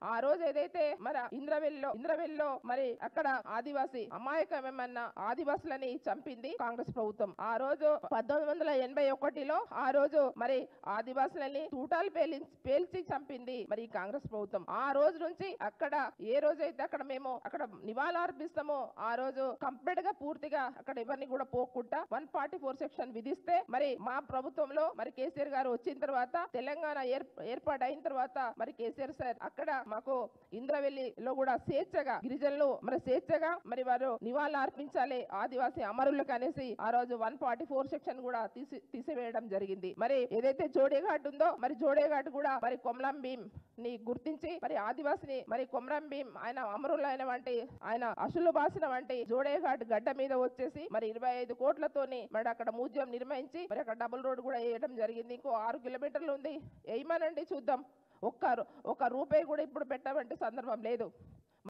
ఆ రోజు ఏదైతే మరి ఇంద్రవెల్లో మరి అక్కడ ఆదివాసీ అమాయకమేమన్న ఆదివాసులని చంపింది కాంగ్రెస్ ప్రభుత్వం. ఆ రోజు 1981లో ఆ రోజు మరి ఆదివాసులని తూటాలు పేల్చి చంపింది మరి కాంగ్రెస్ ప్రభుత్వం. ఆ రోజు నుంచి అక్కడ ఏ రోజైతే అక్కడ మేము అక్కడ నివాళులర్పిస్తామో ఆ రోజు కంప్లీట్ గా పూర్తిగా అక్కడ ఎవరిని కూడా పోకుండా 144 సెక్షన్ విధిస్తే మరి మా ప్రభుత్వంలో మరి కేసీఆర్ గారు వచ్చిన తర్వాత తెలంగాణ ఏర్పాటైన తర్వాత మరి కేసీఆర్ సార్ అక్కడ మాకు ఇంద్రవెల్లిలో కూడా స్వేచ్ఛగా గిరిజనులు మరి స్వేచ్ఛగా మరి వారు నివాళులు అర్పించాలి ఆదివాసీ అమరులకు అనేసి ఆ రోజు 144 సెక్షన్ కూడా తీసివేయడం జరిగింది. మరి ఏదైతే జోడేఘాట్ ఉందో మరి జోడేఘాట్ కూడా మరి కొమరం భీం ని గుర్తించి మరి ఆదివాసిని మరి కొమరం భీం ఆయన అమరులైన వంటి ఆయన అసులు బాసిన వంటి జోడేఘాట్ గడ్డ మీద వచ్చేసి మరి 25 కోట్లతోని మరి అక్కడ మ్యూజియం నిర్మించి మరి అక్కడ డబుల్ రోడ్ కూడా వేయడం జరిగింది. ఇంకో 6 కిలోమీటర్లు ఉంది, వేయమనండి చూద్దాం. ఒక్క రూపాయి కూడా ఇప్పుడు పెట్టమంటే సందర్భం లేదు.